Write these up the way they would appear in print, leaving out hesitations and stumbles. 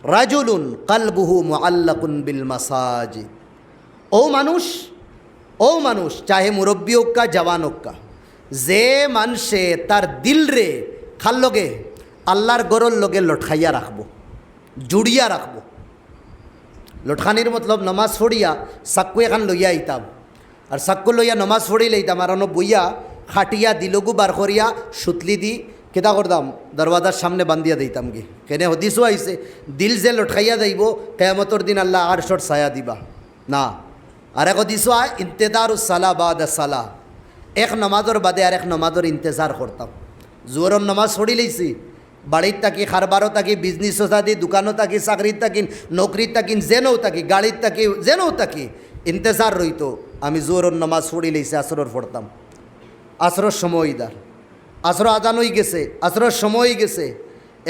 রাজুলুন কালবুহু মুআল্লাকুন বিল মাসাজিদ। ও মানুষ চাহে মুরব্বী হোক কা জওয়ান হোক কা, যে মানুষে তার দিল রে খাল লগে আল্লাহর গরর লগে লটকাইয়া রাখবো, জুড়িয়া রাখবো। লটখানির মতলব নমাজ পড়িয়া সাক্কু এখান লইয়া আইতাম, আর সাক্কু লইয়া নমাজ পড়ি লইতাম, আর অন্য বইয়া খাটিয়া দিলগু বার করিয়া সুতলি দি কেতা করতাম দরওয়াজার সামনে বান্ধিয়া দিতাম কি। কেনে হদিসও আইছে দিল যে লটকাইয়া যাইব কিয়ামতের দিন আল্লাহ আরশর ছায়া দিবা না। আর এক হদিসও আয় ইন্তেজারু সালা বাদ সালা, এক নমাজর বাদে আর এক নমাজর ইন্তজার করতাম। জোহরের নমাজ পড়ি লইছি, বাড়ির থাকি, খারবারও থাকি, বিজনেসও থাকি, দোকানও থাকি, চাকরির থাকি, নকরির থাকি, যেনও থাকি, গাড়ির থাকি, যেনও থাকি, ইন্তজার রইতো। আমি জোহরের নমাজ পড়ি লইছি, আসরের পড়তাম। আসরের সময় দার, আসর আজান হয়ে গেছে, আসরের সময় গেছে।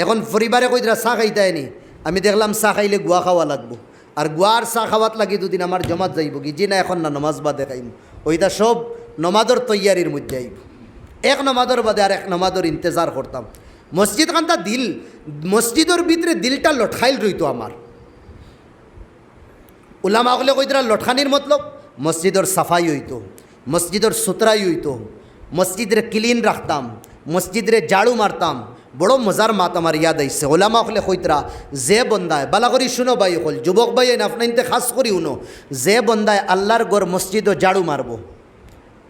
এখন পরিবারে কইরা চা খাইতায়নি, আমি দেখলাম চা খাইলে গুয়া খাওয়া লাগবো, আর গুয়ার চা খাওয়াত লাগি দুদিন আমার জমাত যাইব কি, জি না এখন না নমাজ বাদে খাইম। ওইটা সব নমাজর তৈয়ারির মধ্যে আইব। এক নমাজর বাদে আর এক নমাজর ইন্তজার করতাম। মসজিদ খানটা দিল, মসজিদের ভিতরে দিলটা লটখাইল রইতো আমার। উলামা হলে কইরা লটখানির মতলব মসজিদের সাফাই হইতো, মসজিদের সুতরাই হইতো, মসজিদের ক্লিন রাখতাম, মসজিদরে জাড়ু মারতাম। বড় মজার মাত আমার ইয়াদ আইসে। ওলামা হলে কইতরা যে বন্দায় বালা করি শুনো ভাই হল, যুবক ভাই আপনাইতে খাস করি উনো, যে বন্দায় আল্লাহর গড় মসজিদও জাড়ু মারবো,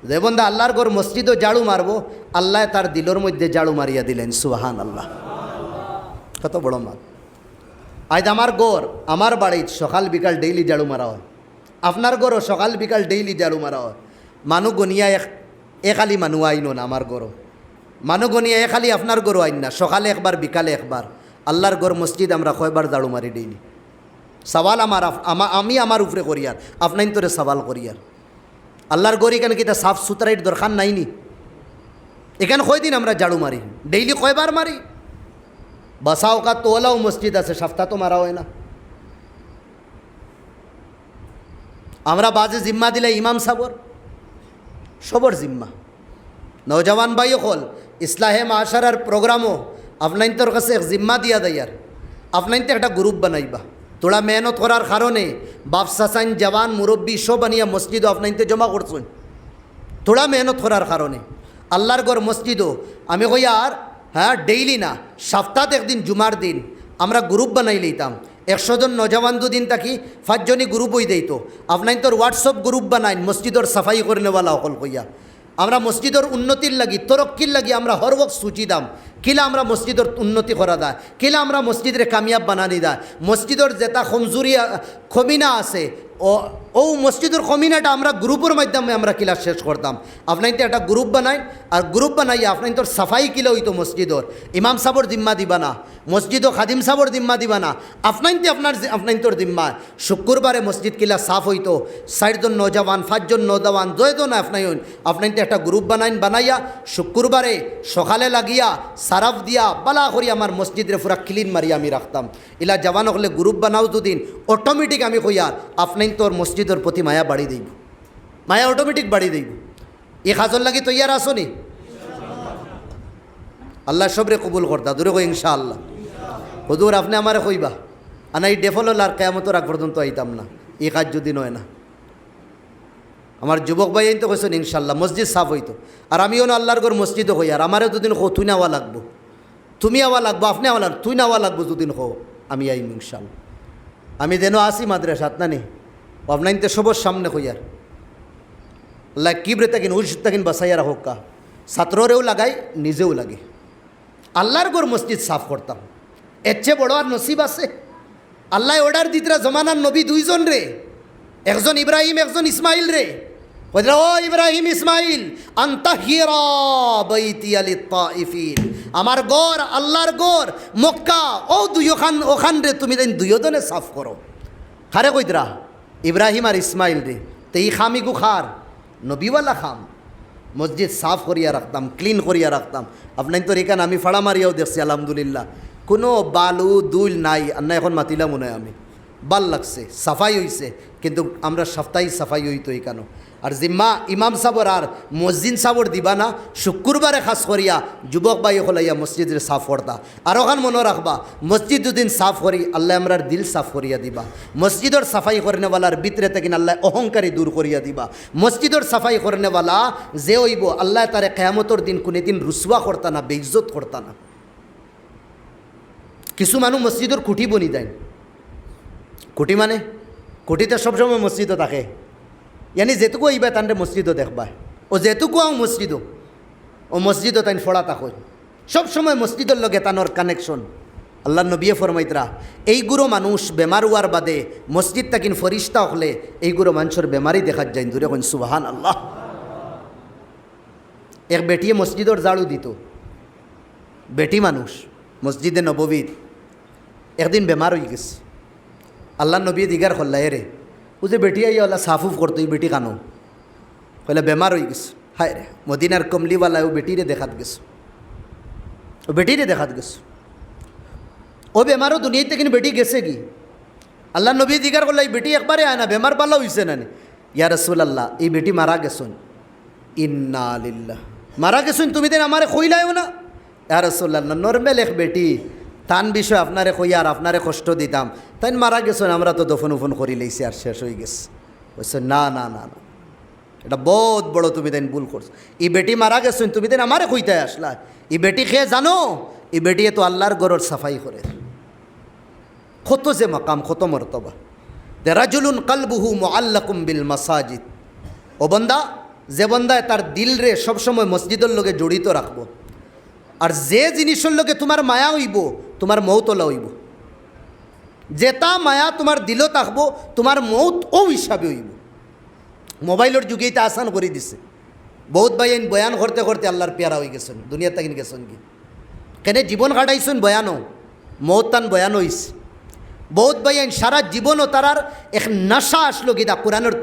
যে বন্দা আল্লাহর গড় মসজিদও জাড়ু মারবো, আল্লাহ তার দিলর মধ্যে জাড়ু মারিয়া দিলেন। সুবহান আল্লাহ, কত বড় মাত। আজ আমার গড়, আমার বাড়ির সকাল বিকাল ডেইলি জাড়ু মারা হয়, আপনার গড়ও সকাল বিকাল ডেইলি জাড়ু মারা হয়। মানু গনিয়া একালি মানুষ আইন না আমার গড়ও, মানু গনিয়া একালি আপনার গড়ও আইন না, সকালে একবার বিকালে একবার। আল্লাহর গড় মসজিদ আমরা কয়বার জাড়ু মারি ডেইলি। সওয়াল আমার আমি আমার উপরে করিয়ার, আপনার তোরে সওয়াল করিয়ার। আল্লাহর গড় এখানে কি তা সাফ সুতরাইর দরকার নাইনি? এখানে কয়দিন আমরা জাড়ু মারি, ডেইলি কয়বার মারি? বাসা ওকা তোলাও মসজিদ আছে, সপ্তাহ তো মারা হয় না। আমরা বাজে জিম্মা দিলে ইমাম সাবর সবর জিম্মা। নৌজওয়ান ভাই হল ইসলাহে মাশারার প্রোগ্রামও আপনার তোর কাছে এক জিম্মা দিয়া দেয়ার, আপনার তো একটা গ্রুপ বানাইবা। তোরা মেহনত করার কারণে বাপ সাসাইন জওয়ান মুরব্বী সব আনিয়া মসজিদও আপনার জমা করছেন, তোরা মেহনত করার কারণে। আল্লাহর গড় মসজিদও আমি কই আর হ্যাঁ ডেইলি না, সপ্তাহে একদিন জুমার দিন আমরা গ্রুপ বানাই লইতাম। 100 জন নজওয়ান দুদিন থাকি 5 জনই গ্রুপ হয়ে দিত। আপনার তোর হোয়াটসঅ্যাপ গ্রুপ বানাইন মসজিদর সাফাই করে নেওয়ালা অকল কইয়া। আমরা মসজিদর উন্নতির লাগি, তরক্কির লাগি আমরা হর বক্ত সূচি দাম, কিলা আমরা মসজিদর উন্নতি করা দেয়, কিলা আমরা মসজিদরে কামিয়াব বানানি দেয়। মসজিদর যেটা কমজোরি খমিনা আছে ও মসজিদের কমিনাটা আমরা গ্রুপের মাধ্যমে আমরা কিলা শেষ করতাম। আপনার তো একটা গ্রুপ বানাই, আর গ্রুপ বানাইয়া আপনার তোর সাফাই কিলা হইতো মসজিদর। ইমাম সাবর জিম্মা দিবা না, মসজিদও খাদিম সাবর জিম্মা দিবা না, আপনার তোর জিম্মা। শুক্রবারে মসজিদ কিলা সাফ হইতো, 60 জন নৌজওয়ান 5 জন নৌজওয়ান দয়তো না আপনার তো একটা গ্রুপ বানাইয়া শুক্রবারে সকালে লাগিয়া সারাফ দিয়া বালা করি আমার মসজিদরে পুরা ক্লিন মারিয়া আমি রাখতাম। ইলা জওয়ান হলে গ্রুপ বানাও দুদিন, অটোমেটিক আমি কইয়ার আপনার তোর মসজিদের প্রতি মায়া বাড়ি দেব, মায়া অটোমেটিক বাড়ি দেব। এ কাজর লাগি তৈয়ার আসো নি? আল্লাহ সবরে কবুল করতা, দূরে কই ইনশাআল্লাহ। হুজুর আপনি আমারে কইবা আনা এই ডেফল আর কিয়ামতের আগ পর্যন্ত আইতাম না, এই কাজ যদি নয় না। আমার যুবক ভাই তো কইছেন ইনশাআল্লাহ মসজিদ সাফ হইতো, আর আমিও না আল্লাহর ঘর মসজিদও হই। আর আমারও দুদিন হো তুই নেওয়া লাগবো, তুমি আওয়া লাগবো, আপনি আওয়া লাগবো, তুই নেওয়া লাগবো দুদিন হো, আমি আইম ইনশাআল্লাহ। আমি যেন আসি মাদ্রাসাত না নি আপনাইতে সবর সামনে হইয়ার আল্লাহ কিবরে তাকিন উজ তাকিন বাসাইয়ার হোকা, ছাত্ররেও লাগাই নিজেও লাগে। আল্লাহর ঘর মসজিদ সাফ করতাম, এর চেয়ে বড় আর নসিব আছে? আল্লাহ অর্ডার দিতরা জমানার নবী 2 জন রে, একজন ইব্রাহিম একজন ইসমাইল রে। কইরা ও ইব্রাহিম ইসমাইল আনতাহিরা বাইতি লিত-তাইফিন, আমার ঘর আল্লাহর ঘর মক্কা ও ওখান রে তুমি দেন দুইজনে সাফ করো। খারে কইতরা ইব্রাহিম আর ইসমাইল রে। তো এই খামি গুখার নবীওয়ালা খাম, মসজিদ সাফ করিয়া রাখতাম, ক্লিন করিয়া রাখতাম। আপনার তো এখানে আমি ফাড়া মারিয়াও দেখছি আলহামদুলিল্লাহ, কোনো বালু দুল নাই। আর না এখন মাতিলাম মনে হয় আমি ভাল লাগছে, সাফাই হইছে, কিন্তু আমরা সপ্তাহে সাফাই হইতো কেন? আর জিম্মা ইমাম সাবর আর মসজিদ সাবর দিবা না, শুক্রবারে খাস করিয়া যুবক ভাই হলাইয়া মসজিদের সাফ করতা। আর ওখান মনে রাখবা, মসজিদ দুদিন সাফ করি আল্লাহ আমরার দিল সাফ করিয়া দিবা। মসজিদর সাফাই করেনেওয়ালার ভিতরে থেকে আল্লাহ অহংকারী দূর করিয়া দিবা। মসজিদর সাফাই করেনেওয়ালা যে হইব আল্লাহ তারে কেয়ামতর দিন কোনোদিন রুসুয়া করতা না, বেইজ্জত করতা না। কিছু মানুষ মসজিদর কুটি বনি দেয়। কুটি মানে কুটিতে সবসময় মসজিদও থাকে, ইয়ানি যেটুকু আইবা তানরে মসজিদও দেখবা, ও যেটুকু আও মসজিদও, ও মসজিদও তাইন ফোড়া থাকো, সবসময় মসজিদের লগে তানোর কানেকশন। আল্লাহ নবিয়ে ফরমাইতরা এইগুলো মানুষ বেমার হওয়ার বাদে মসজিদ তাকিন ফরিস্তা হলে এইগুলো মানুষের বেমারি দেখা যায়। দূরে কোন সুবহান আল্লাহ। এক বেটিয়ে মসজিদর জাড়ু দিত, বেটি মানুষ মসজিদে নববীর একদিন বেমার হয়ে গেছে। আল্লাহ নবী দিগার খোল্লা রে, ও যে বেটি আইয়া আল্লাহ সাফুফ করতো, এই বেটি কানো কইলে বেমার হয়ে গেছে। হায় রে, মদিনার কমলিওয়ালা ও বেটিরে দেখাত গেছে, ও বেটিরে দেখাত গেছে। ও বেমারও দুনিয়াতে কিন্তু বেটি গেছে কি? আল্লাহ নবী দিগার করলে এই বেটি একবারে আয় না, বেমার পালা হয়েছে না। ইয়া রাসূলুল্লাহ, এই বেটি মারা গেছেন। ইন্না লিল্লাহ, মারা গেছেন তুমি দেন আমারে কইলাইও না। ইয়া রাসূলুল্লাহ, নরমাল এক বেটি, তান বিষয় আপনারে কই আর আপনারে কষ্ট দিতাম, তাই মারা গেছেন, আমরা তো দফন উফন করি লইছি আর শেষ হয়ে গেছে। বলছে না না না না, এটা বহুত বড় তুমি দেন ভুল করছো। এই বেটি মারা গেছেন তুমি দেন আমারে কইতে আসলা। এই বেটি খেয়ে জানো, এই বেটি তো আল্লাহর গরর সাফাই করে। কত যে মাকাম, কত মর্তবা। রাজুলুন কলবুহু মুআল্লাকুম বিল মাসাজিদ, ও বন্দা, যে বন্দায় তার দিল রে সবসময় মসজিদের লগে জড়িত রাখবো, আর যে জিনিসের লগে তোমার মায়া হইব তোমার মৌতলা হইব। যেটা মায়া তোমার দিলও থাকবো তোমার মৌত ও হিসাবে হইব। মোবাইলের যুগে এটা আসান করে দিছে। বহুত ভাই বয়ান করতে করতে আল্লাহর পেয়ারা হয়ে গেছেন, দুনিয়া তাকিন গেছেন কি কেনে জীবন কাটাইছেন বয়ানও, মৌত তান বয়ান হইছে। বহুত ভাই সারা জীবনও তারার এক নশা আসলো গীতা কোরআনের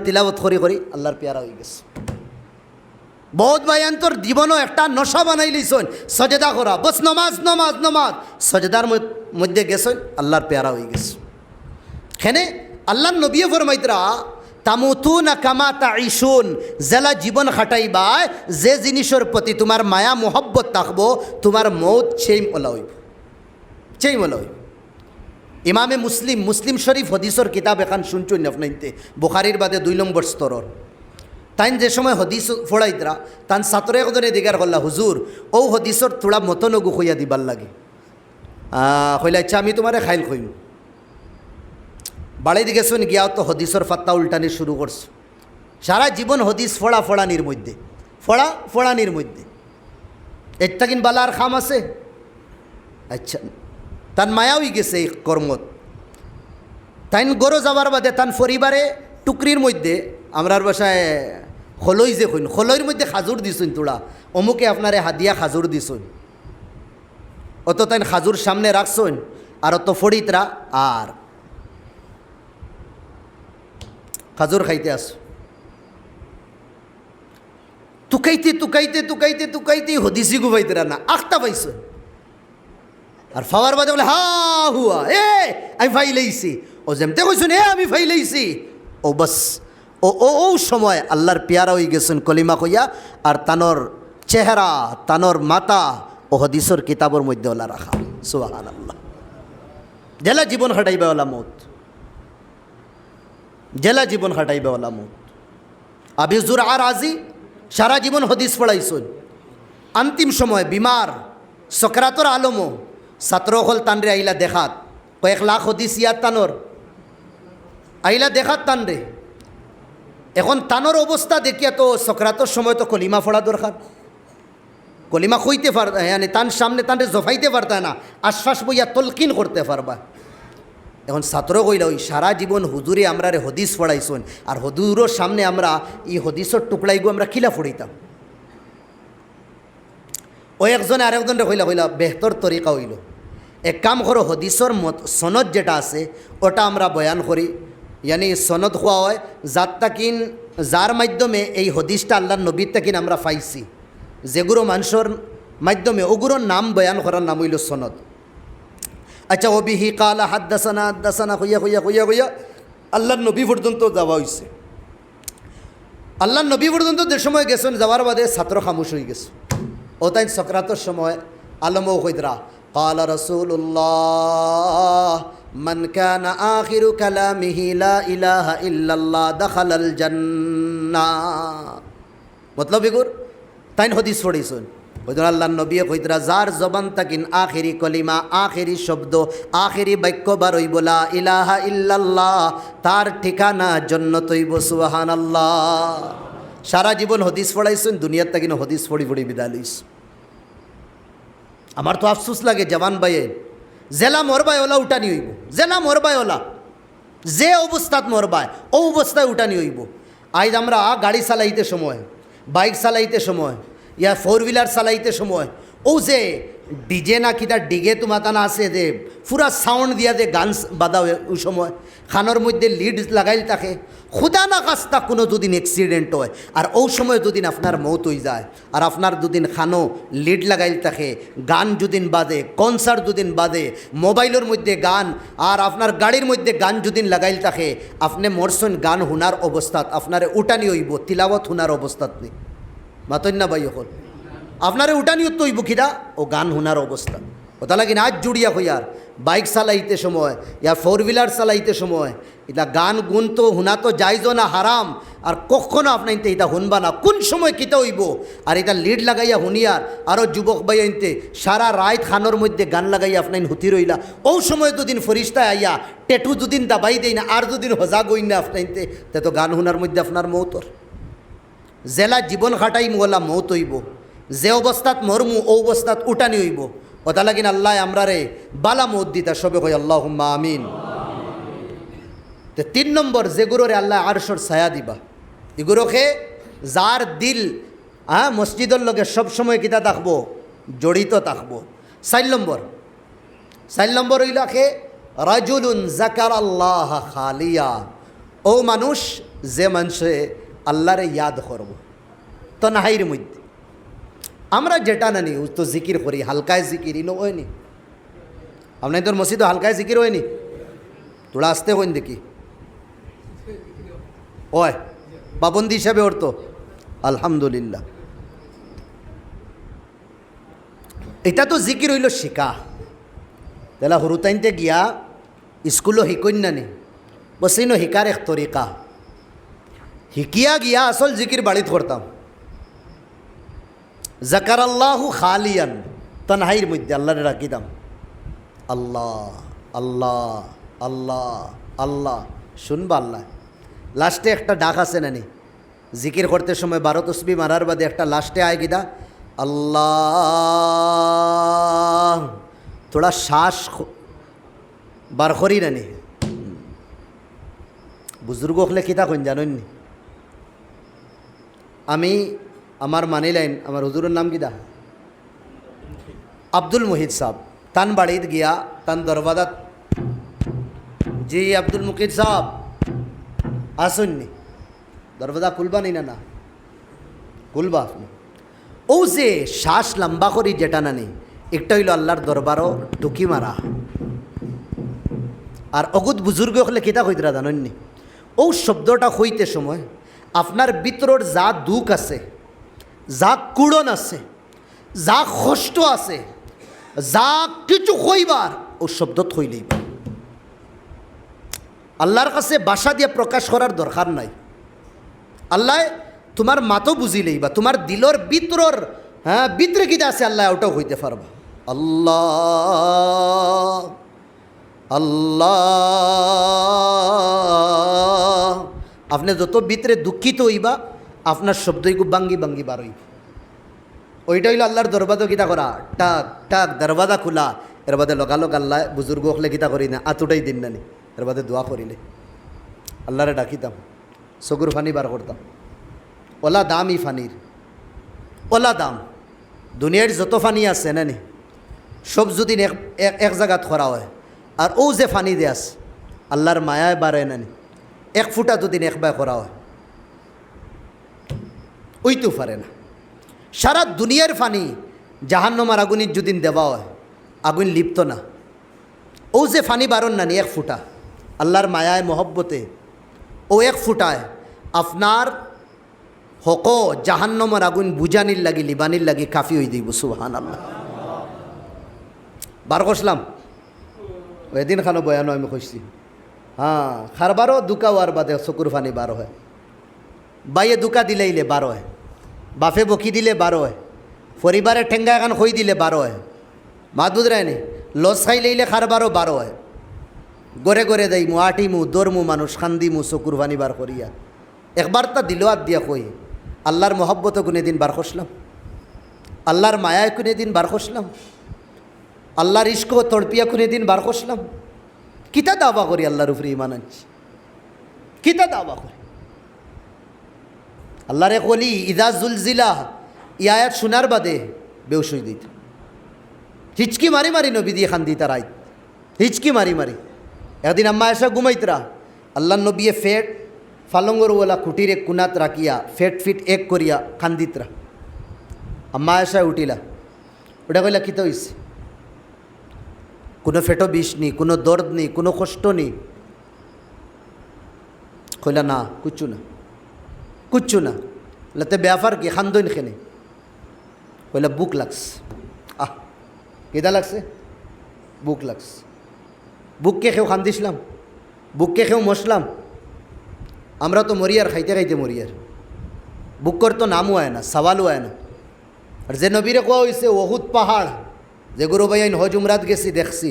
তিলাবত করি করি আল্লাহর পেয়ারা হয়ে গেছে। বহুত ভাইয়ান তোর জীবনও একটা নশা বানাই লইছেন, সজদা করা, বস নমাজ নমাজ নমাজ, সজদার মধ্যে গেছেন, আল্লাহর পেয়ারা হয়ে গেছে। খেনে আল্লাহর নবী ফরমাইতরা তামুতুনা কামা তাঈশুন, জেলা জীবন খাটাইবায় যে জিনিসের প্রতি তোমার মায়া মোহব্বত থাকবো তোমার মৌত সেই মোলা হইব, সেই মোলা হইব। ইমামে মুসলিম শরীফ হদিসর কিতাব এখান শুনছুন আপনাইতে, বুখারির বাদে 2 নম্বর স্তরর। তাইন যে সময় হদিস ফোড়াইতরা তান ছাত্র একজনে দিগার করলা, হুজুর ও হদিসর থোড়া মতনগু হইয়া দিবার লাগে। কইলা আচ্ছা আমি তোমারে খাইল খইম। বাড়ি দিকেছেন গিয়াও তো হদিসর ফাত্তা উল্টানি শুরু করছো। সারা জীবন হদিস ফোড়ানির মধ্যে, ফোড়ানির মধ্যে একটা কিন বালার খাম আছে। আচ্ছা তান মায়া হয়ে গেছে এই কর্মত। তাইন গরো যাবার বাদে তান পরিবারে টুকরির মধ্যে, আমরার বাসায় খলই যে কইন, খলইর মধ্যে খাজুর দিছুন, তোড়া অমুকে আপনারে হাদিয়া খাজুর দিছুন। অত তাইন খাজুর সামনে রাখছুন আর অত ফড়িতরা আর খাজুর খাইতে আস। তুকাইতে হদিসি গুবাইতরা না, আখতা পাইছুন। আর ফাওয়ার বাদে বলে হা হুয়া, আমি ফাইলেইছি। ও যেমতে কইছুন আমি ফাইলেইছি, ও বাস ও ও ও সময় আল্লাহর পেয়ারা হয়ে গেছেন কলিমা কইয়া। আর তানোর চেহারা, তানোর মাতা ও হদিসর কিতাবর মধ্যে ওলা রাখা। সুবহানাল্লাহ। জেলা জীবন হাঁটাইবে ওলা মত, জেলা জীবন হাঁটাইবে ওলা মত। আবি জুরআ রাজি সারা জীবন হদিস পড়াইছুন, অন্তিম সময় বিমার সকরাতর আলমো ছাত্র হল তানরে আইলা দেখাত, কয়েক লাখ হদিস ইয়ার তানোর আইলা দেখাত তানরে। এখন তানোর অবস্থা দেখিয়া তো সকরাতর সময় তো কলিমা পড়া দরকার, কলিমা কইতে পারতা, মানে তার সামনে তানরে জফাইতে পারতা না, আশফাস বইয়া তলকিন করতে পারবা। এখন ছাত্র কইলা ওই সারা জীবন হুজুরে আমরা রে হদিস পড়াইছুন, আর হুজুরের সামনে আমরা এই হদিসের টুকরাইগু আমরা কিলা পড়িতাম। ও একজনে আরেকজনে কইলা বেহতর তরিকা হইল, এক কাম করো হদিসর সনদ যেটা আছে ওটা আমরা বয়ান করি, ইয়ানি সনদ হওয়া হয় যার মাধ্যমে এই হদিসটা আল্লাহর নবীর তাকিন আমরা পাইছি, যেগুলো মানুষের মাধ্যমে ওগুলোর নাম বয়ান করার নাম হইল সনদ। আচ্ছা ওবিহি কালা হাদ্দাসানা হাদ্দাসানা হইয়া হইয়া হইয়া হইয়া আল্লাহ নবী পর্যন্ত যাওয়া হয়েছে। আল্লাহ নবী পর্যন্ত যে সময় গেছেন যাওয়ার বাদে ছাত্র খামোশ হয়ে গেছে। ও তাই সক্রাতের সময় আলমও হইদরা কালা রাসূলুল্লাহ মান কানা আখিরু কালামিহি লা ইলাহা ইল্লাল্লাহ দাখালাল জান্নাহ। মতলব এগুর তাই হদিস পড়িছেন ওইদিন আল্লাহ নবী কইতরা যার জবান তাকিন আখেরি কলিমা আখেরি শব্দ আখেরি বাক্য বারইব লা ইলাহা ইল্লাল্লাহ তার ঠিকানা জান্নাত হইব। সুবহানাল্লাহ। সারা জীবন হদিস পড়াইছেন, দুনিয়ার তাকিন হদিস পড়ি পড়ি বিদায় লইস। আমার তো আফসোস লাগে জওয়ান ভাইয়ে, জেলা মরবায় ওলা উঠানি হইব, জেলা মরবায় ওলা যে অবস্থাত মরবায় ও অবস্থায় উঠানি হইব। আজ আমরা গাড়ি চালাইতে সময়, বাইক চালাইতে সময়, ইয়া ফোর হুইলার চালাইতে সময় ও যে ডিজে না কিতা ডিগে তুমাতানা আছে যে পুরা সাউন্ড দিয়া যে গান বাদা ওই সময় খানোর মধ্যে লিড লাগাইল থাকে, খুদা না কাস্তা কোনো দুদিন অ্যাক্সিডেন্ট হয় আর ও সময় দুদিন আপনার মৌত হয়ে যায় আর আপনার দুদিন খানো লিড লাগাইল থাকে, গান দুদিন বাদে, কনসার্ট দুদিন বাদে, মোবাইলের মধ্যে গান আর আপনার গাড়ির মধ্যে গান দুদিন লাগাইল থাকে, আপনি মরছেন গান হুনার অবস্থাত, আপনারে উঠানি হইব তিলাওয়াত হুনার অবস্থাত নেই। মাতন না ভাই হল আপনারে উঠানিও তো হইব কিরা ও গান হুনার অবস্থা। ওটা লাগে আজ জুড়িয়া হইয়ার বাইক চালাইতে সময় ইয়া ফোর হুইলার চালাইতে সময় এটা গান গুণ তো হুনা তো যাইজ না হারাম আর কখনো আপনার এটা শুনবা না কোন সময় কিতা হইব। আর এটা লিড লাগাইয়া হুনিয়ার আরও যুবক ভাই আনতে সারা রাত খানোর মধ্যে গান লাগাইয়া আপনার হুতি রইলা, ও সময় দুদিন ফরিস্তায় আইয়া টেটু দুদিন দাবাই দেই না আর দুদিন হজা গই না আপনার তে তো গান হুনার মধ্যে আপনার মৌতর জেলা জীবন খাটাই মোলা মৌত হইব, যে অবস্থাত মরমু ও অবস্থাত উঠানি হইব। ওটা লাগিন আল্লাহ আমরা রে বালা মৌত দিতা সবে কই আল্লাহুম্মা আমিন। তো 3 নম্বর যেগুলোরে আল্লাহ আরশর ছায়া দিবা এগুলোকে যার দিল মসজিদের লগে সবসময় কিতা থাকবো জড়িত থাকবো। 4 নম্বর হইলাকে রাজুলুন যাকারাল্লাহ খালিয়া, ও মানুষ যে মানুষে আল্লাহরে ইয়াদ করব তো নাহাইর মধ্যে আমরা যেটা নানি ও তো জিকির করি হালকায় জিকির ইনো হয়নি আপনার তোর মসজিদ হালকায় জিকির হয়নি তোরা আসতে হইন দেখি ওয় পাবন্দি হিসাবে ওর তো আলহামদুলিল্লাহ। এটা তো জিকির হইল শিকা তাহলে হরুতাইনতে গিয়া স্কুলও শিকইন নানি বসিনো শিকার এক তরিকা শিকিয়া গিয়া আসল জিকির বাড়িত করতাম। যাকারাল্লাহু খালিয়ান তানহাইর মধ্যে আল্লাহরে রাখিতাম আল্লাহ আল্লাহ আল্লাহ আল্লাহ শুনবা আল্লাহ। লাস্টে একটা ডাক আছে নানি জিকির করতে সময় 12 তসবিহ মারার বাদে একটা লাস্টে আয় গিদা আল্লাহ, থোড়া শ্বাস বার করি নানি। বুজুর্গ হলে কিতা কইন জানেন নি? আমি আমার মানিলাইন আমার হুজুরের নাম কিদা আব্দুল মুহিদ সাহেব তান বাড়িত গিয়া তান দরবাজাত জি আব্দুল মুকিদ সাহেব আসুননি দরবাজা খুলবা নি না খুলবা আপনি। ও যে শ্বাস লম্বা করি যেটা নানি একটা হইল আল্লাহর দরবারও টুকি মারা। আর অগুত বুজুর্গ হলে কিতা কইতরা জানেননি? ও শব্দটা হইতে সময় আপনার ভিতরের যা দুঃখ আছে, যা কুড়ন আছে, যা কষ্ট আছে, যা কিছু হইবার ও শব্দ থইলেইবা। আল্লাহর কাছে ভাষা দিয়ে প্রকাশ করার দরকার নাই। আল্লাহ তোমার মাতো বুঝিলেই বা তোমার দিলর ভিতরর ভিতরে কিটা আছে আল্লাহ ওটাও হইতে পারবা। আল্লাহ আল্লাহ আপনি যত ভিতরে দুঃখিত হইবা আপনার শব্দইগু বাঙ্গি বাঙ্গি বার হইব। ওইটা হইল আল্লাহর দরবাদা গীতা করা টাক টাক দরবাজা খোলা এর বাদে লগালগ আল্লাহ বুজুর্গ হলে গীতা করি না আতুটাই দিন নানি এর বাদে দোয়া করিলে আল্লাহরে ডাকিতাম চকুর ফানি বার করতাম। ওলা দাম ই ফানির ওলা দাম দুনিয়ার যত ফানি আছে নানি সব যদি এক জায়গাত করা হয় আর ও যে ফানি দে আছে আল্লাহর মায়ায় বাড়ে নানি এক ফুটা দুদিন একবার করা হয় ওইতেও পারে না। সারা দুনিয়ার ফানি জাহান্নামের আগুনের যদিন দেওয়া হয় আগুন লিপ্ত না ও যে ফানি বারণ নানি এক ফুটা আল্লাহর মায়ায় মহব্বতে ও এক ফুটায় আপনার হক জাহান্নমর আগুন বুঝানির লাগি লিবানির লাগি কাফি হয়ে দিব সুবহানাল্লাহ। বার করলাম এদিন খানো বয়ানো আমি কইছি হ্যাঁ খারবারও দুকা ওয়ার বাদে চকুর ফানি বার হয়, বাইয়ে দুকা দিলেইলে বার হয়, বাফে বকি দিলে বার হয়, পরিবারের ঠেঙ্গা এখন খই দিলে বার হয়, মাত বুঝরায়নি লস খাই লইলে খারবারও বার হয়, গড়ে গড়ে দেই মু আটিমু দরমু মানুষ খান্দিমু চকুর ফানি বার করিয়া একবার তা দিল আর দিয়া কই আল্লাহর মহব্বত কোনে দিন বার করলাম, আল্লাহর মায়ায় কোনে দিন বার করলাম, আল্লাহর ইস্ক তড়পিয়া কোনে দিন বার করলাম। কিতা দাবা করি আল্লাহর উপরে ইমান আনছি, কিতা দাবা করি আল্লাহর এক ওলি ইদা জুলজিলা ই আয়াত শোনার বাদে বেউসই দিত, হিচকি মারি মারি নবী দিয়ে খান দিতা রাইত, হিচকি মারি মারি। একদিন আম্মা এসা ঘুমাইতরা আল্লাহ নবীয়ে ফেট ফালঙ্গর ওলা কুটির এক কুনাত রাখিয়া ফেট ফিট এক করিয়া খান্দিতরা। আম্মা এসা উঠিলা, ওটা কইলা কিতা হইছে, কোনো ফেটো বিষ নেই, কোনো দর্দ নেই, কোনো কষ্ট নেই। কইলা না কুচ্ছু না, কুচ্ছু না। লাতে ব্যাপার কি খান্দইন খেনে, কইলা বুক লাগছে। আহ কেদা লাগছে, বুক লাগছে। বুককে খেয়েও খান্দিছিলাম, বুককে খেয়েও মশলাম। আমরা তো মরিয়ার খাইতে খাইতে মরিয়ার, বুকর তো নামও আয় না, সওয়ালও আয় না। আর যে নবীরে কোয়া হয়েছে ওহুদ পাহাড়, যে গুরু ভাই আইন হজ উমরাত গেছি দেখছি,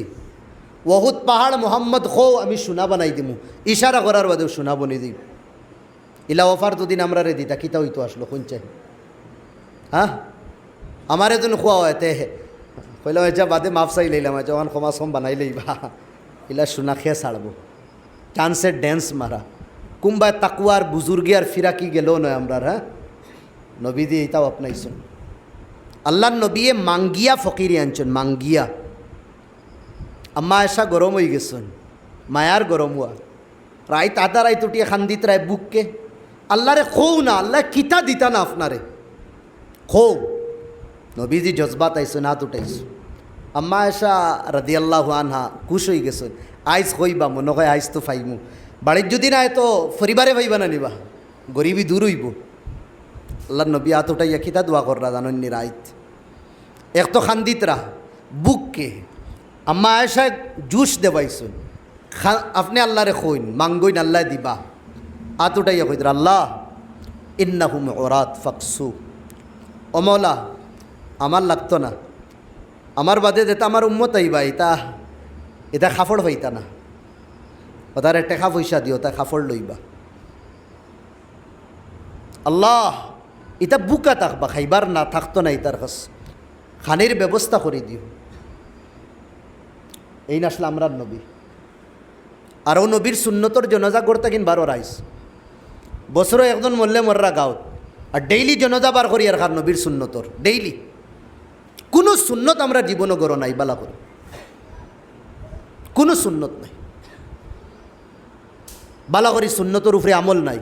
ওহুদ পাহাড় মোহাম্মদ খো আমি সোনা বানাই দিমু, ইশারা করার বাদেও সোনা বনি দিই। ইলা অফার দুদিন আমরা রে দিতা কিতা হইতো আসলো শুনছেন? হ্যাঁ আমার এজন খোয়া হয় তে কইলাম যা বাদে মাফ চাই লইলাম, যখন ক্ষমা সম বানাই লইবা ইলা সোনা খেয়ে ছাড়বো। চান্সের ড্যান্স মারা কুম্বায় তাকুয়ার বুজুর্গি আর ফিরাকি গেলেও নয় আমরা। হ্যাঁ নবী দিয়ে এটাও আপনাইছেন আল্লাহ নবীয়ে মাঙ্গিয়া ফকিরি আনছেন, মাঙ্গিয়া। আম্মা এসা গরম হয়ে গেছেন, মায়ার গরম হওয়া রায় তাতা রায় তুটিয়ে খান্দিত রায় বুককে আল্লাহরে খৌ না, আল্লাহ কিতা দিতা না আপনারে খৌ। নবীজি জজবাত আইসেন, হাত উঠাইছো। আম্মা এসা রাদি আল্লাহ আনহা খুশ হয়ে গেছেন, আইস হইবা মনে হয় আইস তো ফাইমু, বাড়ির যদি না তো পরিবারে ভাইবা না নিবা, গরিবি দূর হইব। আল্লাহ নবী হাত উঠাইয়া কিতা দোয়া কররা জানন্নি রাইত এক তো খান্দিতরা বুককে। আম্মা আয়েশা জুস দেবাইছেন, আপনি আল্লাহরে কইন মাঙ্গইন আল্লাহ দিবা। হাত উঠাইয়া কইতরা আল্লাহ ইন্নাহুম ওরাত ফাকসু, ও মৌলা আমার লাগতো না, আমার বাদে যেটা আমার উম্মত আইবা এটা এটা খাফড় হইতা না, ওটারে টেকা পয়সা দিও তা খাফড় লইবা। আল্লাহ এটা বুকা থাকবা, খাইবার না থাকতো না, এটার কাছে খানির ব্যবস্থা করে দিও। এই নাসলে আমরার নবী। আর ও নবীর সুন্নতর জনজা করতে কিন বারো রাইস বছরও একজন মরলে মররা গাঁত, আর ডেইলি জনজা বার করি আর খার নবীর সুন্নতর ডেইলি। কোনো সুন্নত আমরা জীবনও গড়ো নাই বালা করে, কোনো সুন্নত নাই বালা করি, সুন্নতর উপরে আমল নাই।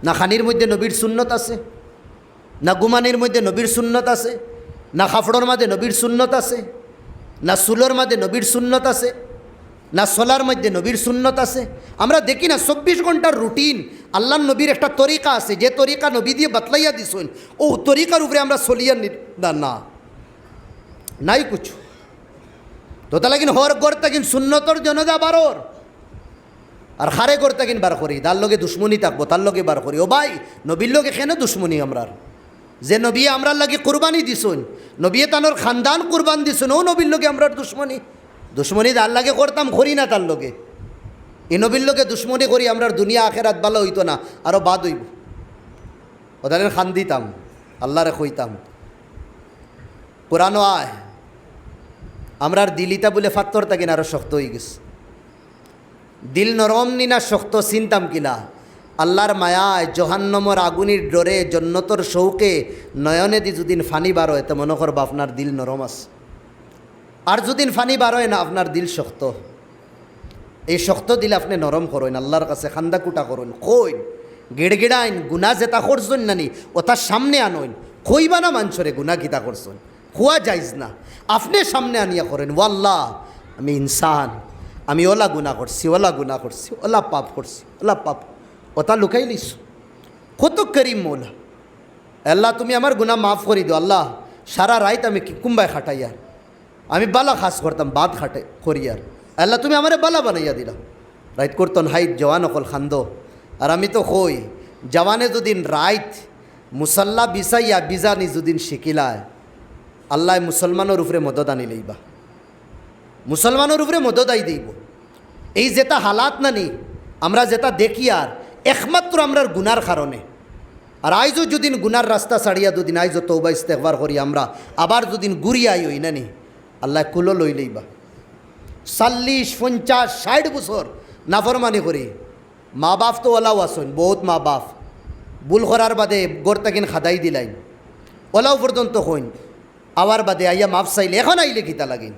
না খানির মধ্যে নবীর সুন্নত আছে, না গুমানির মধ্যে নবীর সুন্নত আছে, না খাফড়োর মাঝে নবীর সুন্নত আছে, না সুলোর মাঝে নবীর সুন্নত আছে, না সোলার মধ্যে নবীর সুন্নত আছে। আমরা দেখি না 24 ঘন্টার রুটিন আল্লাহ নবীর একটা তরিকা আছে, যে তরিকা নবী দিয়ে বাতলাইয়া দিছেন ও তরিকার উপরে আমরা চলিয়া না নাই কিছু। তো তা লাগিন হর করতে কিন সুন্নতর জনজা বারোর আর খারে করতে কিন বার করি, তার লগে দুশ্মনী থাকবো তার লগে বার করি। ও ভাই নবীর লগে কেন দুশ্মনী আমরার? যে নবী আমরার লাগে কুরবানি দিছুন, নবী তানোর খানদান কুরবান দিছুন, ও নবীর লগে আমরার দুশ্মনী দুশ্মনী তার লাগে করতাম করি না তার লগে। এ নবীর লগে দুশ্মনী করি আমরার দুনিয়া আখেরাত ভালো হইতো না, আরও বাদ হইব। ওদের খান দিতাম আল্লাহরে কইতাম কোরআনও আয় আমরার দিলিতা বলে ফাত্তর থাকি না আরও শক্ত হয়ে গেছে। দিল নরম নি না শক্ত চিনতাম কিনা? আল্লাহর মায়ায় জহান্নমর আগুনির ডরে জন্নতর শৌকে নয়নে দি যদিন ফানি বার হয় তো মনে করবা আপনার দিল নরম আছে, আর যদিন ফানি বার হয় না আপনার দিল শক্ত। এই শক্ত দিলে আপনি নরম করেন, আল্লাহর কাছে খান্দা কুটা করেন, কইন গেড়গেড়াইন গুণা যেটা করছেন নানি ও তার সামনে আনইন, কইবা না মানছরে গুণা কিতা করছেন, খোয়া যাইজ না, আপনি সামনে আনিয়া করেন। ওয়াল্লাহ আমি ইনসান, আমি ওলা গুণা করছি, ওলা গুণা করছি, ওলা পাপ করছি, ওলা পাপ, ওটা লুকাই লিস। কত করিম মৌলা। আল্লাহ তুমি আমার গুণা মাফ করে দিও। আল্লাহ সারা রাইত আমি কুম্বায় খাটাই আর আমি বালা খাস করতাম, বাদ খাটে করি আর আল্লাহ তুমি আমারে বালা বানাইয়া দিলাম। রাইত করতন হাইত জওয়ান অকল খান্দ। আর আমি তো কই জওয়ানে যদিন রাইত মুসল্লা বিছাইয়া বিজানি যদিন শিকিলায়, আল্লাহ মুসলমানের উপরে মদত আনি লইবা, মুসলমানের উপরে মদত আই দিব। এই যেটা হালাত নানি আমরা যেটা দেখি আর একমাত্র আমরার গুনার কারণে। আর আইজও যদিন গুনার রাস্তা ছাড়িয়া দুদিন আইজও তৌবা ইস্তেগফার করি আমরা, আবার দুদিন ঘুরিয়াই হই নানি আল্লাহ কুলো লই লইবা। 40, 50, 60 বছর নাফরমানি করি। মা বাপ তো ওলাও আসুন, বহুত মা বাপ ভুল করার বাদে গড় তাকিন খাদাই দিলাইন, ওলাও পর্যন্ত হইন আবার বাদে আইয়া মাফ চাইলে এখন আইলে কিতা লাগিন।